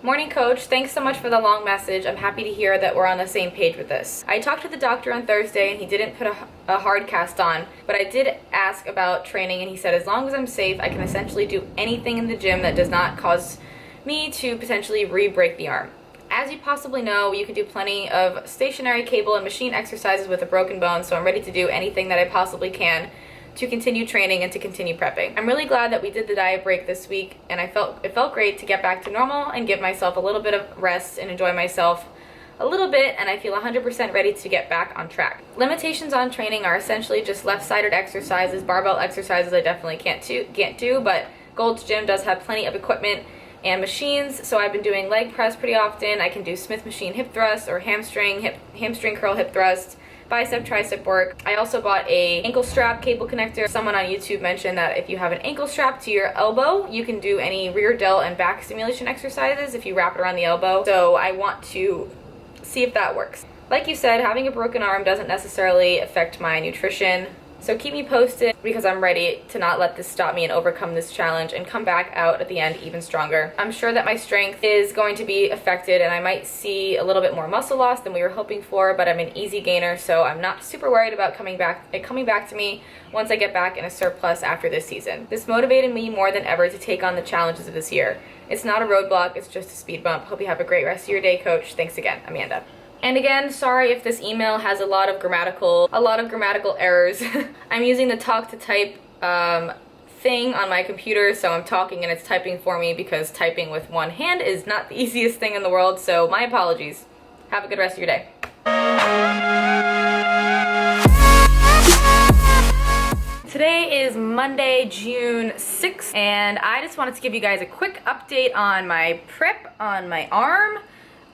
Morning, Coach. Thanks so much for the long message. I'm happy to hear that we're on the same page with this. I talked to the doctor on Thursday and he didn't put a hard cast on, but I did ask about training and he said as long as I'm safe, I can essentially do anything in the gym that does not cause me to potentially re-break the arm. As you possibly know, you can do plenty of stationary cable and machine exercises with a broken bone, so I'm ready to do anything that I possibly can to continue training and to continue prepping. I'm really glad that we did the diet break this week, and it felt great to get back to normal and give myself a little bit of rest and enjoy myself a little bit, and I feel 100% ready to get back on track. Limitations on training are essentially just left-sided exercises, barbell exercises I definitely can't do, but Gold's Gym does have plenty of equipment and machines, so I've been doing leg press pretty often. I can do Smith machine hip thrust or hamstring curl hip thrust, bicep tricep work. I also bought a ankle strap cable connector. Someone on YouTube mentioned that if you have an ankle strap to your elbow, you can do any rear delt and back stimulation exercises if you wrap it around the elbow. So I want to see if that works. Like you said, having a broken arm doesn't necessarily affect my nutrition. So keep me posted because I'm ready to not let this stop me and overcome this challenge and come back out at the end even stronger. I'm sure that my strength is going to be affected and I might see a little bit more muscle loss than we were hoping for, but I'm an easy gainer, so I'm not super worried about it coming back to me once I get back in a surplus after this season. This motivated me more than ever to take on the challenges of this year. It's not a roadblock, it's just a speed bump. Hope you have a great rest of your day, Coach. Thanks again, Amanda. And again, sorry if this email has a lot of grammatical errors. I'm using the talk to type thing on my computer, so I'm talking and it's typing for me because typing with one hand is not the easiest thing in the world, so my apologies. Have a good rest of your day. Today is Monday, June 6th, and I just wanted to give you guys a quick update on my prep on my arm.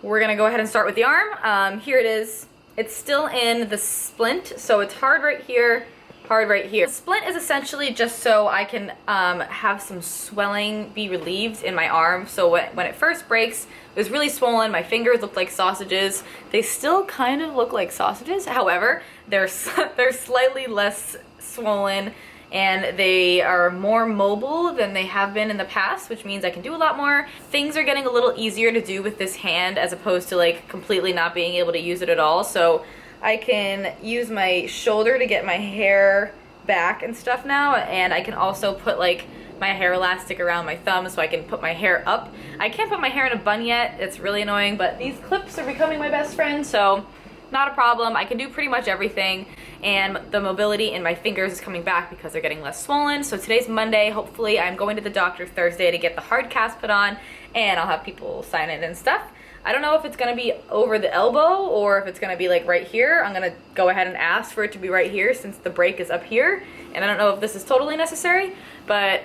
We're gonna go ahead and start with the arm. Here it is. It's still in the splint, so it's hard right here, hard right here. The splint is essentially just so I can have some swelling be relieved in my arm. So when it first breaks, it was really swollen. My fingers looked like sausages. They still kind of look like sausages. However, they're slightly less swollen and they are more mobile than they have been in the past, which means I can do a lot more. Things are getting a little easier to do with this hand as opposed to like completely not being able to use it at all. So I can use my shoulder to get my hair back and stuff now, and I can also put like my hair elastic around my thumb so I can put my hair up. I can't put my hair in a bun yet, it's really annoying, but these clips are becoming my best friend, so not a problem. I can do pretty much everything, and the mobility in my fingers is coming back because they're getting less swollen. So today's Monday. Hopefully I'm going to the doctor Thursday to get the hard cast put on, and I'll have people sign it and stuff. I don't know if it's gonna be over the elbow or if it's gonna be like right here. I'm gonna go ahead and ask for it to be right here since the break is up here, and I don't know if this is totally necessary, but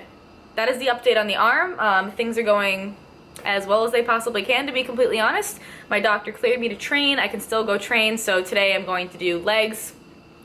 that is the update on the arm. Things are going as well as they possibly can, to be completely honest. My doctor cleared me to train. I can still go train, so today I'm going to do legs.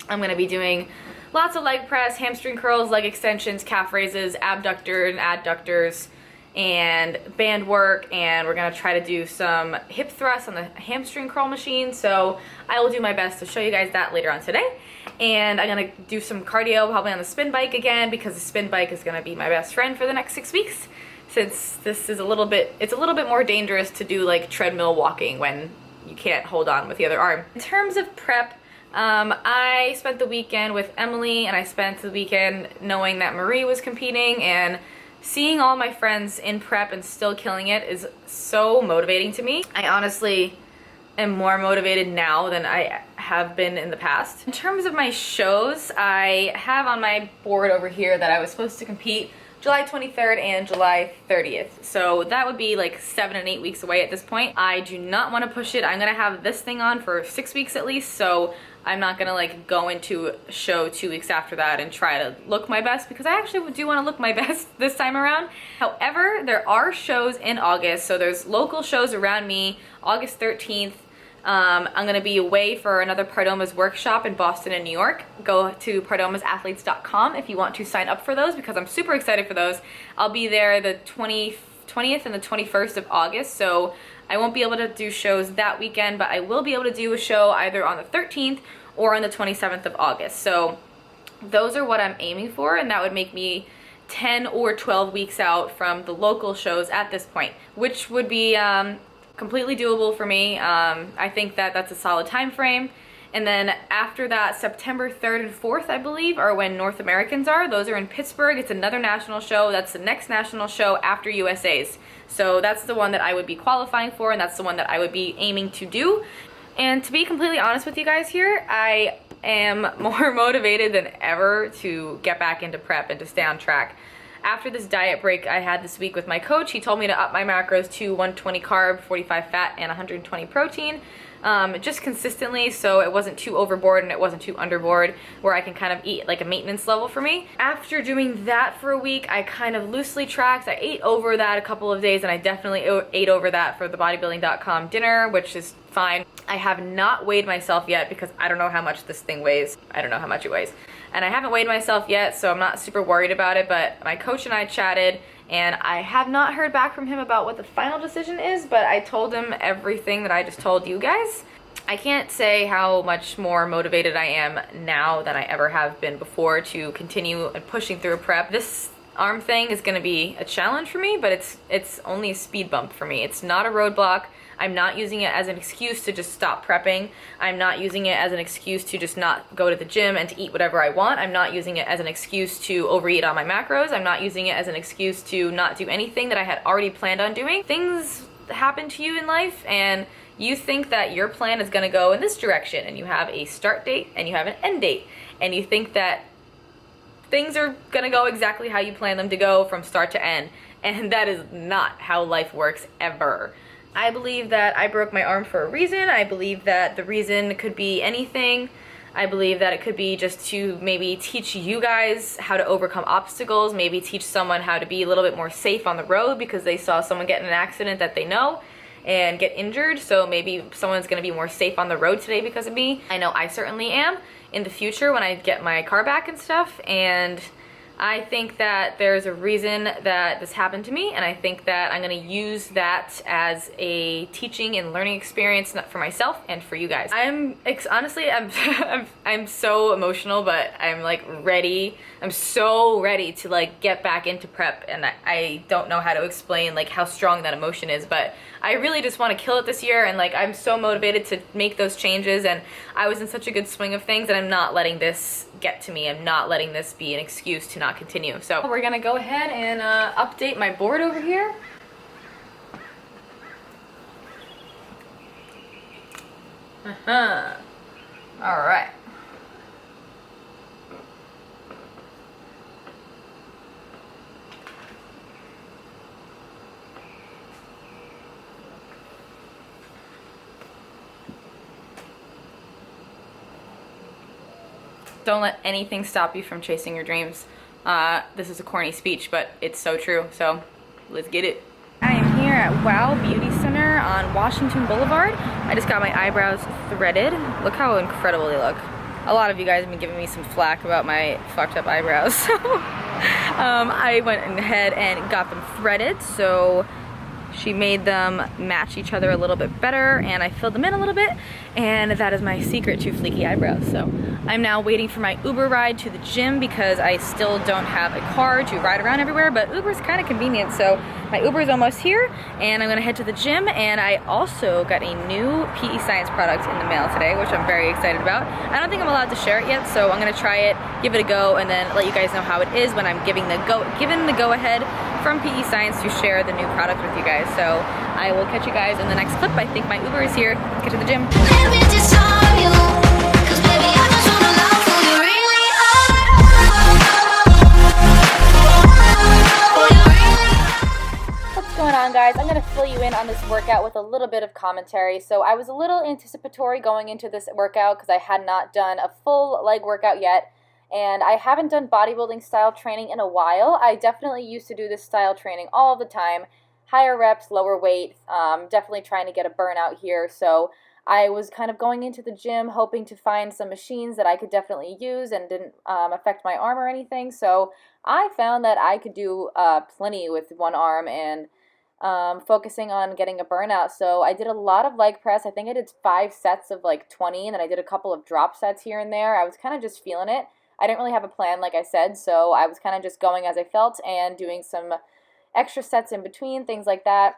I'm going to be doing lots of leg press, hamstring curls, leg extensions, calf raises, abductor and adductors, and band work, and we're going to try to do some hip thrusts on the hamstring curl machine, so I will do my best to show you guys that later on today. And I'm going to do some cardio probably on the spin bike again, because the spin bike is going to be my best friend for the next 6 weeks, since this is it's a little bit more dangerous to do like treadmill walking when you can't hold on with the other arm. In terms of prep, I spent the weekend with Emily, and I spent the weekend knowing that Marie was competing, and seeing all my friends in prep and still killing it is so motivating to me. I honestly am more motivated now than I have been in the past. In terms of my shows, I have on my board over here that I was supposed to compete July 23rd and July 30th. So that would be like 7 and 8 weeks away at this point. I do not want to push it. I'm gonna have this thing on for 6 weeks at least, so I'm not gonna like go into a show 2 weeks after that and try to look my best, because I actually do want to look my best this time around. However, there are shows in August, so there's local shows around me. August 13th, I'm going to be away for another Pardoma's workshop in Boston and New York. Go to pardomasathletes.com if you want to sign up for those, because I'm super excited for those. I'll be there the 20th and the 21st of August, so I won't be able to do shows that weekend, but I will be able to do a show either on the 13th or on the 27th of August. So those are what I'm aiming for, and that would make me 10 or 12 weeks out from the local shows at this point, which would be completely doable for me. I think that that's a solid time frame. And then after that, September 3rd and 4th, I believe, are when North Americans are. Those are in Pittsburgh. It's another national show. That's the next national show after USA's. So that's the one that I would be qualifying for, and that's the one that I would be aiming to do. And to be completely honest with you guys here, I am more motivated than ever to get back into prep and to stay on track. After this diet break I had this week with my coach, he told me to up my macros to 120 carb, 45 fat, and 120 protein. Just consistently, so it wasn't too overboard and it wasn't too underboard, where I can kind of eat like a maintenance level for me. After doing that for a week, I kind of loosely tracked. I ate over that a couple of days, and I definitely ate over that for the bodybuilding.com dinner, which is fine. I have not weighed myself yet because I don't know how much this thing weighs. I don't know how much it weighs. And I haven't weighed myself yet, so I'm not super worried about it, but my coach and I chatted, and I have not heard back from him about what the final decision is, but I told him everything that I just told you guys. I can't say how much more motivated I am now than I ever have been before to continue pushing through prep. This arm thing is going to be a challenge for me, but it's only a speed bump for me. It's not a roadblock. I'm not using it as an excuse to just stop prepping. I'm not using it as an excuse to just not go to the gym and to eat whatever I want. I'm not using it as an excuse to overeat on my macros. I'm not using it as an excuse to not do anything that I had already planned on doing. Things happen to you in life, and you think that your plan is going to go in this direction, and you have a start date and you have an end date, and you think that things are going to go exactly how you plan them to go from start to end, and that is not how life works ever. I believe that I broke my arm for a reason. I believe that the reason could be anything. I believe that it could be just to maybe teach you guys how to overcome obstacles, maybe teach someone how to be a little bit more safe on the road because they saw someone get in an accident that they know and get injured, so maybe someone's going to be more safe on the road today because of me. I know I certainly am in the future when I get my car back and stuff, and I think that there's a reason that this happened to me, and I think that I'm going to use that as a teaching and learning experience, not for myself and for you guys. Honestly, I'm so emotional, but I'm like ready. I'm so ready to like get back into prep, and I don't know how to explain like how strong that emotion is, but I really just want to kill it this year, and like I'm so motivated to make those changes, and I was in such a good swing of things, and I'm not letting this get to me. I'm not letting this be an excuse to not continue. So we're gonna go ahead and update my board over here. All right. Don't let anything stop you from chasing your dreams. This is a corny speech, but it's so true, so let's get it. I am here at Wow Beauty Center on Washington Boulevard. I just got my eyebrows threaded. Look how incredible they look. A lot of you guys have been giving me some flack about my fucked up eyebrows. I went ahead and got them threaded, so she made them match each other a little bit better, and I filled them in a little bit, and that is my secret to fleeky eyebrows. So I'm now waiting for my Uber ride to the gym because I still don't have a car to ride around everywhere, but Uber's kind of convenient, so my Uber is almost here, and I'm gonna head to the gym. And I also got a new PE Science product in the mail today, which I'm very excited about. I don't think I'm allowed to share it yet, so I'm gonna try it, give it a go, and then let you guys know how it is when I'm given the go-ahead from PE Science to share the new product with you guys. So I will catch you guys in the next clip. I think my Uber is here. Let's get to the gym. What's going on, guys? I'm going to fill you in on this workout with a little bit of commentary. So I was a little anticipatory going into this workout because I had not done a full leg workout yet. And I haven't done bodybuilding style training in a while. I definitely used to do this style training all the time. Higher reps, lower weight, definitely trying to get a burnout here. So I was kind of going into the gym hoping to find some machines that I could definitely use and didn't affect my arm or anything. So I found that I could do plenty with one arm and focusing on getting a burnout. So I did a lot of leg press. I think I did 5 sets of like 20, and then I did a couple of drop sets here and there. I was kind of just feeling it. I didn't really have a plan, like I said, so I was kind of just going as I felt and doing some extra sets in between, things like that.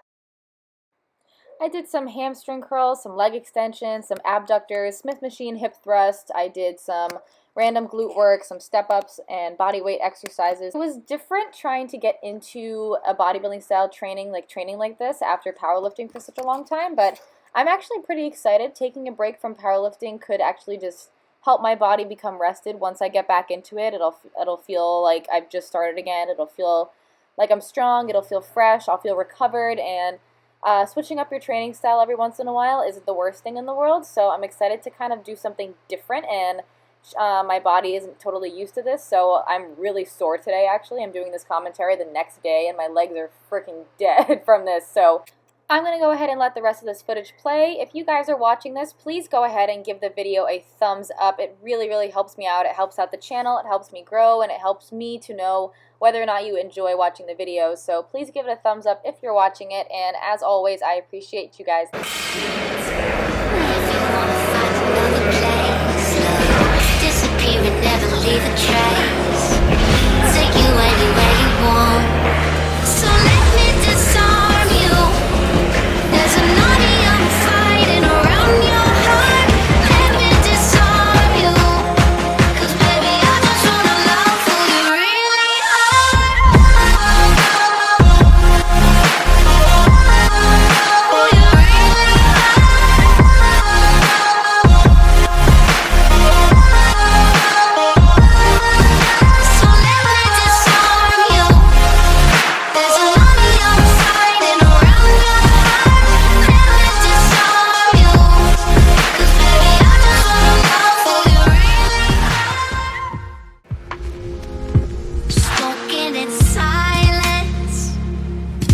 I did some hamstring curls, some leg extensions, some abductors, Smith machine hip thrust. I did some random glute work, some step-ups, and body weight exercises. It was different trying to get into a bodybuilding style training like this after powerlifting for such a long time, but I'm actually pretty excited. Taking a break from powerlifting could actually just help my body become rested. Once I get back into it, it'll feel like I've just started again. It'll feel like I'm strong. It'll feel fresh. I'll feel recovered, and switching up your training style every once in a while isn't the worst thing in the world, so I'm excited to kind of do something different, and my body isn't totally used to this, so I'm really sore today, actually. I'm doing this commentary the next day, and my legs are freaking dead from this, so I'm going to go ahead and let the rest of this footage play. If you guys are watching this, please go ahead and give the video a thumbs up. It really, really helps me out. It helps out the channel, it helps me grow, and it helps me to know whether or not you enjoy watching the videos. So please give it a thumbs up if you're watching it, and as always, I appreciate you guys. Disappear and never leave a trace. Take you anywhere you want. So let me disarm you. There's an army I'm fighting around your heart. Let me disarm you. 'Cause baby, I just wanna love who you really are. Who you really So let me disarm you. There's an army I'm fighting around your heart. Let me disarm you. 'Cause baby, I just wanna love who you really are. Smoking in silence,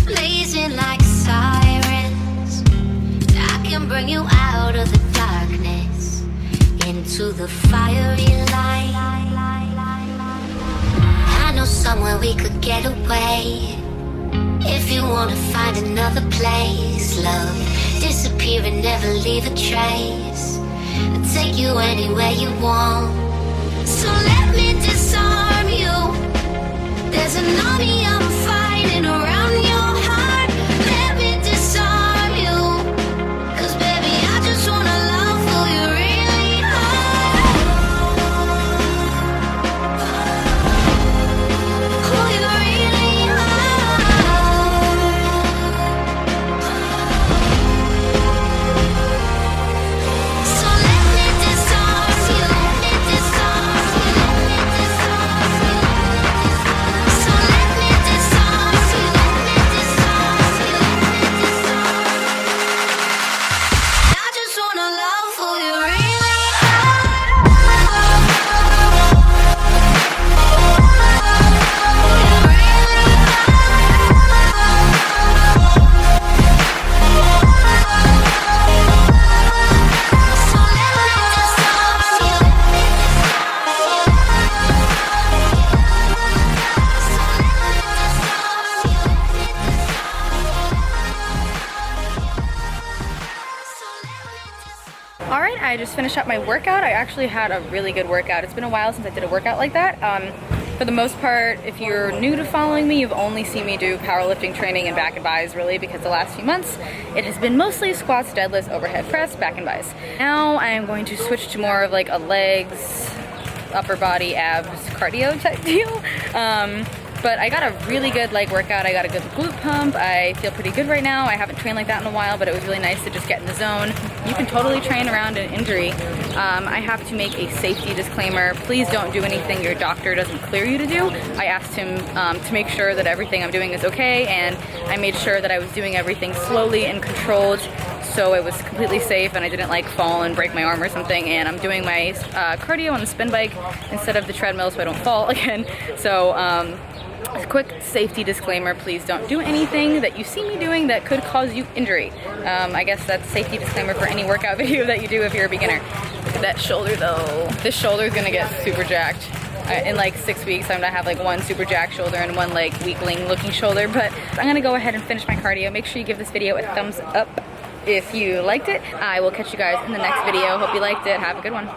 blazing like sirens. I can bring you out of the darkness into the fiery light. I know somewhere we could get away. If you wanna find another place, love, disappear and never leave a trace. I'll take you anywhere you want. So let me disarm you. There's an army I'm fighting around your heart. Let me disarm you. 'Cause baby, I just wanna love who you really are. Who you really are. So let me disarm you. Let me disarm you. Let me disarm you. So let me disarm you. Let me disarm you. Let me disarm you. I just wanna love who you really are. Who you really So let me disarm you. Let me disarm you. So let me disarm you. Alright, I just finished up my workout. I actually had a really good workout. It's been a while since I did a workout like that. For the most part, if you're new to following me, you've only seen me do powerlifting training and back and bis, really, because the last few months it has been mostly squats, deadlifts, overhead press, back and bis. Now I am going to switch to more of like a legs, upper body, abs, cardio type deal. But I got a really good leg workout. I got a good glute pump. I feel pretty good right now. I haven't trained like that in a while, but it was really nice to just get in the zone. You can totally train around an injury. I have to make a safety disclaimer. Please don't do anything your doctor doesn't clear you to do. I asked him to make sure that everything I'm doing is okay, and I made sure that I was doing everything slowly and controlled, so it was completely safe and I didn't like fall and break my arm or something. And I'm doing my cardio on the spin bike instead of the treadmill so I don't fall again. So a quick safety disclaimer, please don't do anything that you see me doing that could cause you injury. I guess that's safety disclaimer for any workout video that you do if you're a beginner. Look at that shoulder though. This shoulder is gonna get super jacked. In like 6 weeks I'm gonna have like one super jacked shoulder and one like weakling looking shoulder, but I'm gonna go ahead and finish my cardio. Make sure you give this video a thumbs up if you liked it. I will catch you guys in the next video. Hope you liked it. Have a good one.